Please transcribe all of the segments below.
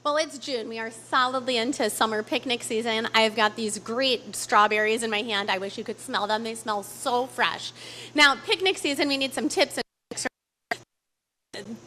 Well, it's June. We are solidly into summer picnic season. I've got these great strawberries in my hand. I wish you could smell them. They smell so fresh. Now, picnic season, we need some tips and tricks for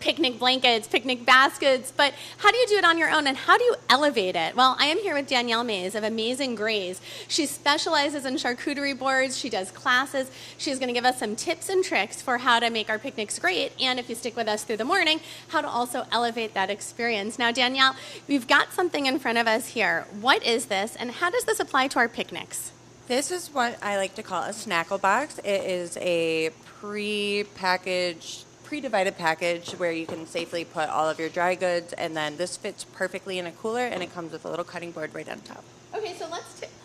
picnic blankets, picnic baskets, but how do you do it on your own and how do you elevate it? Well, I am here with Danielle Mays of Amayesing Graze. She specializes in charcuterie boards. She does classes. She's going to give us some tips and tricks for how to make our picnics great, and if you stick with us through the morning, how to also elevate that experience. Now, Danielle, we've got something in front of us here. What is this, and how does this apply to our picnics? This is what I like to call a snackle box. It is a pre-divided package where you can safely put all of your dry goods, and then this fits perfectly in a cooler, and it comes with a little cutting board right on top. Okay, so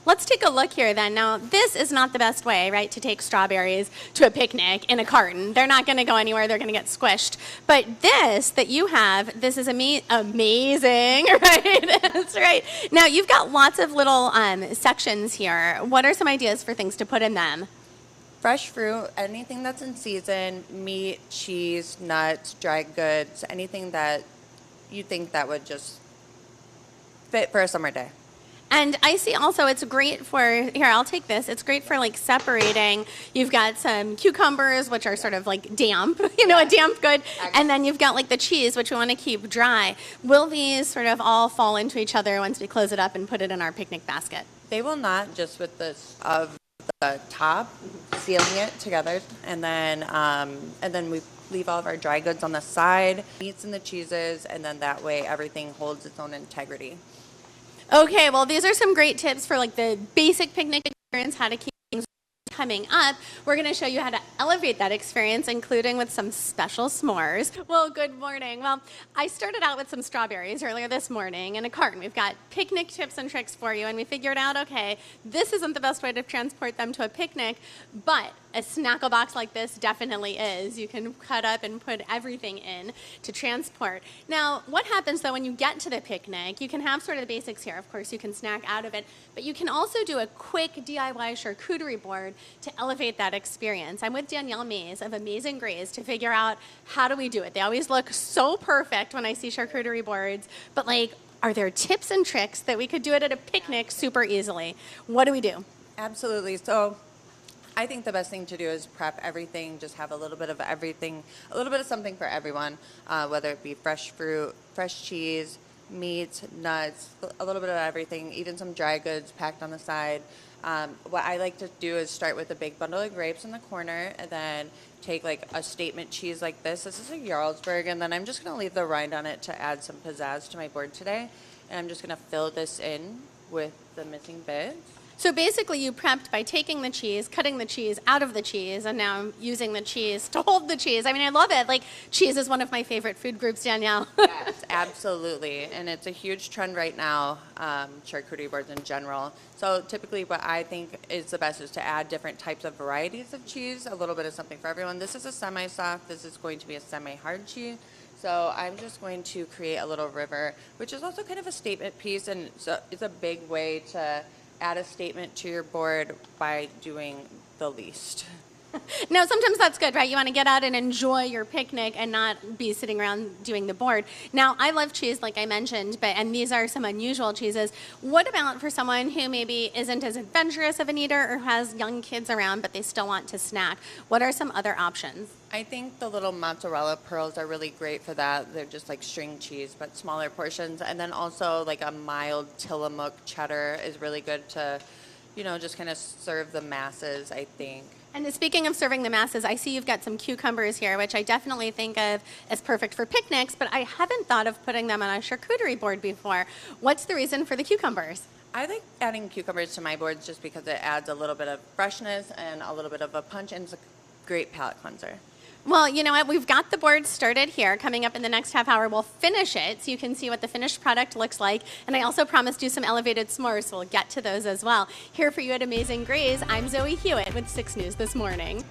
let's take a look here then. Now, this is not the best way, right, to take strawberries to a picnic in a carton. They're not going to go anywhere. They're going to get squished. But this that you have, this is amazing, right? That's right. Now, you've got lots of little sections here. What are some ideas for things to put in them? Fresh fruit, anything that's in season, meat, cheese, nuts, dry goods, anything that you think that would just fit for a summer day. And I see also it's great for, here, I'll take this. It's great for like separating. You've got some cucumbers, which are sort of like damp, a damp good. And then you've got like the cheese, which we want to keep dry. Will these sort of all fall into each other once we close it up and put it in our picnic basket? They will not, just with this of the top, sealing it together, and then we leave all of our dry goods on the side, meats and the cheeses, and then that way everything holds its own integrity. Okay, well, these are some great tips for like the basic picnic experience, how to keep things. Coming up, we're going to show you how to elevate that experience, including with some special s'mores. Well, good morning. Well, I started out with some strawberries earlier this morning in a carton. We've got picnic tips and tricks for you, and we figured out, okay, this isn't the best way to transport them to a picnic, but a snackle box like this definitely is. You can cut up and put everything in to transport. Now, what happens though when you get to the picnic? You can have sort of the basics here. Of course, you can snack out of it, but you can also do a quick DIY charcuterie board to elevate that experience. I'm with Danielle Mays of Amayesing Graze to figure out how do we do it. They always look so perfect when I see charcuterie boards, but like, are there tips and tricks that we could do it at a picnic super easily? What do we do? Absolutely. So I think the best thing to do is prep everything, just have a little bit of everything, a little bit of something for everyone, whether it be fresh fruit, fresh cheese, meat, nuts, a little bit of everything, even some dry goods packed on the side. What I like to do is start with a big bundle of grapes in the corner, and then take like a statement cheese like this. This is a Jarlsberg, and then I'm just going to leave the rind on it to add some pizzazz to my board today. And I'm just going to fill this in with the missing bits. So basically you prepped by taking the cheese, cutting the cheese out of the cheese, and now using the cheese to hold the cheese. I mean, I love it. Like, cheese is one of my favorite food groups, Danielle. Yes, absolutely. And it's a huge trend right now, charcuterie boards in general. So typically what I think is the best is to add different types of varieties of cheese, a little bit of something for everyone. This is a semi-soft. This is going to be a semi-hard cheese. So I'm just going to create a little river, which is also kind of a statement piece, and so it's a big way to add a statement to your board by doing the least. Now, sometimes that's good, right? You want to get out and enjoy your picnic and not be sitting around doing the board. Now, I love cheese, like I mentioned, and these are some unusual cheeses. What about for someone who maybe isn't as adventurous of an eater or has young kids around, but they still want to snack? What are some other options? I think the little mozzarella pearls are really great for that. They're just like string cheese, but smaller portions. And then also like a mild Tillamook cheddar is really good to, just kind of serve the masses, I think. And speaking of serving the masses, I see you've got some cucumbers here, which I definitely think of as perfect for picnics, but I haven't thought of putting them on a charcuterie board before. What's the reason for the cucumbers? I like adding cucumbers to my boards just because it adds a little bit of freshness and a little bit of a punch, and it's a great palate cleanser. Well, you know what? We've got the board started here. Coming up in the next half hour, we'll finish it so you can see what the finished product looks like. And I also promised you some elevated s'mores, so we'll get to those as well. Here for you at Amayesing Graze, I'm Zoe Hewitt with 6 News This Morning.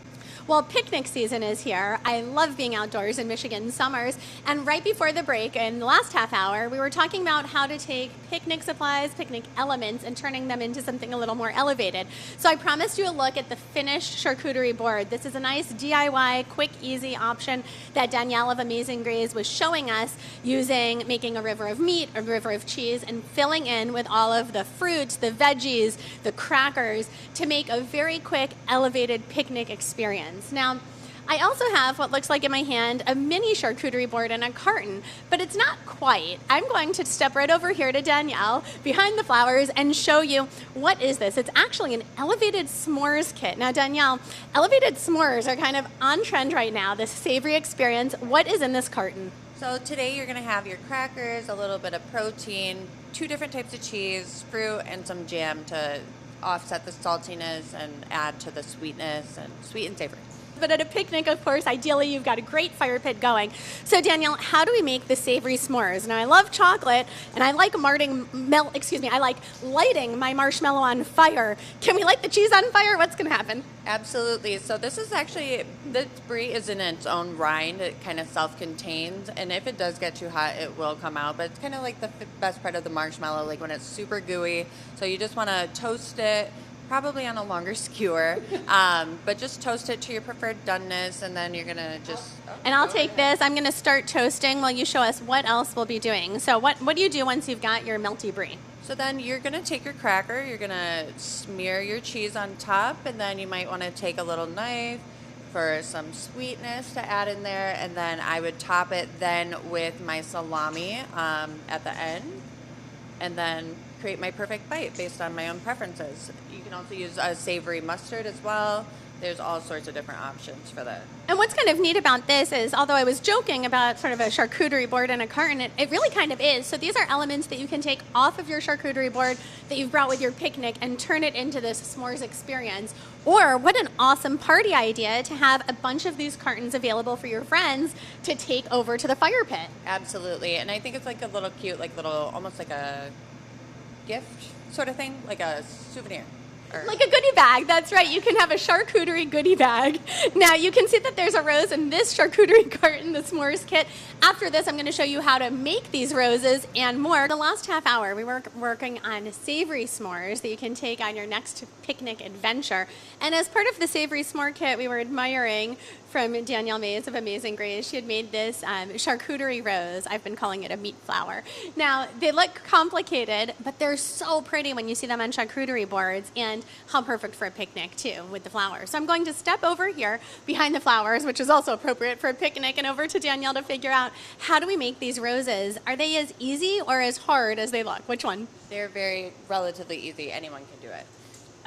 Well, picnic season is here. I love being outdoors in Michigan summers. And right before the break, in the last half hour, we were talking about how to take picnic supplies, picnic elements, and turning them into something a little more elevated. So I promised you a look at the finished charcuterie board. This is a nice DIY, quick, easy option that Danielle of Amayesing Graze was showing us using making a river of meat, a river of cheese, and filling in with all of the fruits, the veggies, the crackers to make a very quick, elevated picnic experience. Now, I also have what looks like in my hand a mini charcuterie board in a carton, but it's not quite. I'm going to step right over here to Danielle behind the flowers and show you what is this. It's actually an elevated s'mores kit. Now, Danielle, elevated s'mores are kind of on trend right now, this savory experience. What is in this carton? So today you're going to have your crackers, a little bit of protein, 2 different types of cheese, fruit, and some jam to offset the saltiness and add to the sweetness and sweet and savory. But at a picnic, of course, ideally you've got a great fire pit going. So Danielle, how do we make the savory s'mores? Now I love chocolate and I like I like lighting my marshmallow on fire. Can we light the cheese on fire? What's going to happen? Absolutely. So this is actually, the brie is in its own rind. It kind of self-contains, and if it does get too hot, it will come out. But it's kind of like the best part of the marshmallow, like when it's super gooey. So you just want to toast it, probably on a longer skewer, but just toast it to your preferred doneness, and then you're gonna just... And I'll take this. I'm gonna start toasting while you show us what else we'll be doing. So what do you do once you've got your melty brie? So then you're gonna take your cracker, you're gonna smear your cheese on top, and then you might wanna take a little knife for some sweetness to add in there, and then I would top it then with my salami at the end, and then create my perfect bite based on my own preferences. You can also use a savory mustard as well. There's all sorts of different options for that. And what's kind of neat about this is, although I was joking about sort of a charcuterie board in a carton, it really kind of is. So these are elements that you can take off of your charcuterie board that you've brought with your picnic and turn it into this s'mores experience. Or what an awesome party idea to have a bunch of these cartons available for your friends to take over to the fire pit. Absolutely. And I think it's like a little cute, like little, almost like a gift sort of thing, like a souvenir. Like a goodie bag, that's right. You can have a charcuterie goodie bag. Now you can see that there's a rose in this charcuterie carton, the s'mores kit. After this, I'm going to show you how to make these roses and more. The last half hour, we were working on savory s'mores that you can take on your next picnic adventure. And as part of the savory s'more kit, we were admiring from Danielle Mays of Amayesing Graze. She had made this charcuterie rose. I've been calling it a meat flower. Now, they look complicated, but they're so pretty when you see them on charcuterie boards, and how perfect for a picnic, too, with the flowers. So I'm going to step over here behind the flowers, which is also appropriate for a picnic, and over to Danielle to figure out how do we make these roses. Are they as easy or as hard as they look? Which one? They're very relatively easy. Anyone can do it.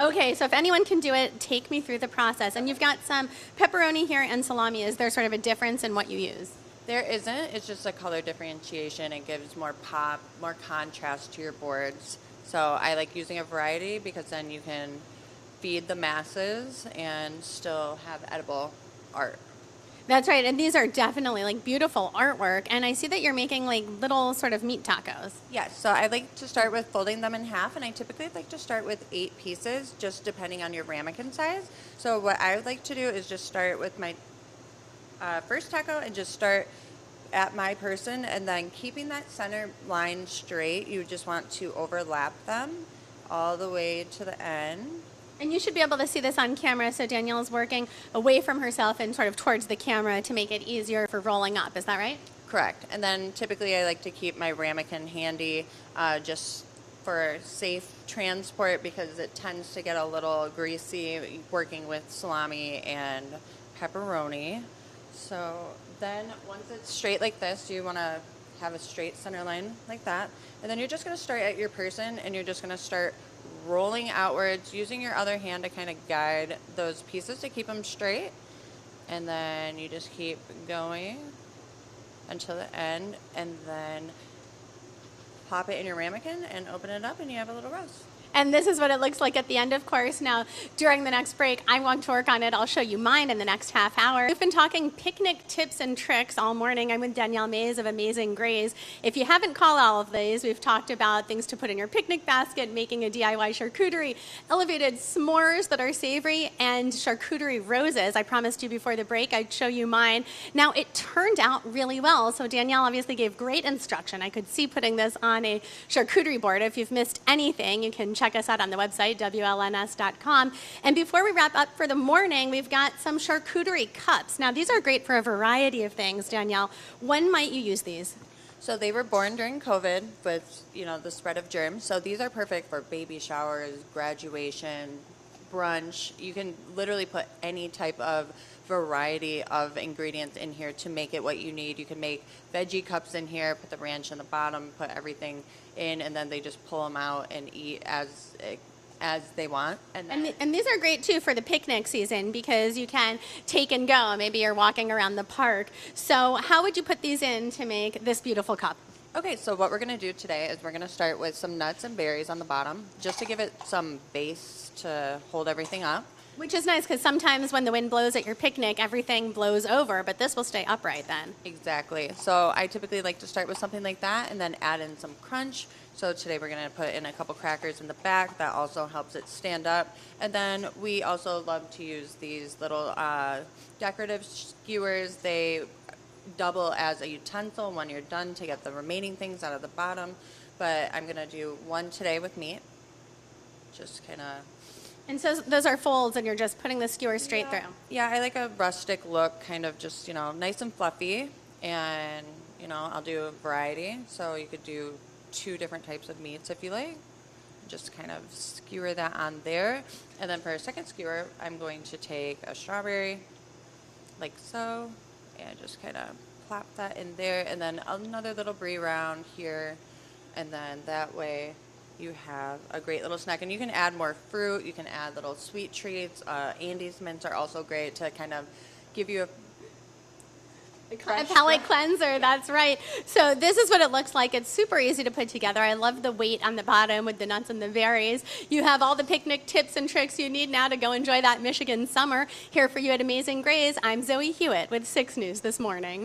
Okay, so if anyone can do it, take me through the process. And you've got some pepperoni here and salami. Is there sort of a difference in what you use? There isn't. It's just a color differentiation. It gives more pop, more contrast to your boards. So I like using a variety because then you can feed the masses and still have edible art. That's right, and these are definitely like beautiful artwork. And I see that you're making like little sort of meat tacos. Yes, so I like to start with folding them in half, and I typically like to start with 8 pieces, just depending on your ramekin size. So what I would like to do is just start with my first taco and just start at my person, and then keeping that center line straight, you just want to overlap them all the way to the end. And you should be able to see this on camera, so Danielle's working away from herself and sort of towards the camera to make it easier for rolling up. Is that right? Correct. And then typically I like to keep my ramekin handy just for safe transport because it tends to get a little greasy working with salami and pepperoni. So then once it's straight like this, you want to have a straight center line like that. And then you're just going to start at your person, and you're just going to start rolling outwards, using your other hand to kind of guide those pieces to keep them straight. And then you just keep going until the end, and then pop it in your ramekin and open it up, and you have a little rose. And this is what it looks like at the end, of course. Now, during the next break, I'm going to work on it. I'll show you mine in the next half hour. We've been talking picnic tips and tricks all morning. I'm with Danielle Mays of Amayesing Graze. If you haven't called all of these, we've talked about things to put in your picnic basket, making a DIY charcuterie, elevated s'mores that are savory, and charcuterie roses. I promised you before the break I'd show you mine. Now, it turned out really well. So Danielle obviously gave great instruction. I could see putting this on a charcuterie board. If you've missed anything, you can check us out on the website, WLNS.com. And before we wrap up for the morning, we've got some charcuterie cups. Now, these are great for a variety of things, Danielle. When might you use these? So they were born during COVID with, the spread of germs. So these are perfect for baby showers, graduation, brunch. You can literally put any type of variety of ingredients in here to make it what you need. You can make veggie cups in here, put the ranch in the bottom, put everything in, and then they just pull them out and eat as they want. And these are great too for the picnic season because you can take and go. Maybe you're walking around the park. So how would you put these in to make this beautiful cup? Okay, so what we're going to do today is we're going to start with some nuts and berries on the bottom just to give it some base to hold everything up. Which is nice because sometimes when the wind blows at your picnic, everything blows over, but this will stay upright then. Exactly. So I typically like to start with something like that and then add in some crunch. So today we're going to put in a couple crackers in the back. That also helps it stand up. And then we also love to use these little decorative skewers. They double as a utensil when you're done to get the remaining things out of the bottom. But I'm going to do one today with meat. Just kind of... And so those are folds, and you're just putting the skewer straight through. Yeah, I like a rustic look, kind of just, nice and fluffy. And, I'll do a variety. So you could do 2 different types of meats if you like. Just kind of skewer that on there. And then for a second skewer, I'm going to take a strawberry, like so, and just kind of plop that in there. And then another little brie round here. And then that way you have a great little snack. And you can add more fruit. You can add little sweet treats. Andes mints are also great to kind of give you a palate cleanser, that's right. So this is what it looks like. It's super easy to put together. I love the weight on the bottom with the nuts and the berries. You have all the picnic tips and tricks you need now to go enjoy that Michigan summer. Here for you at Amayesing Graze, I'm Zoe Hewitt with 6 News This Morning.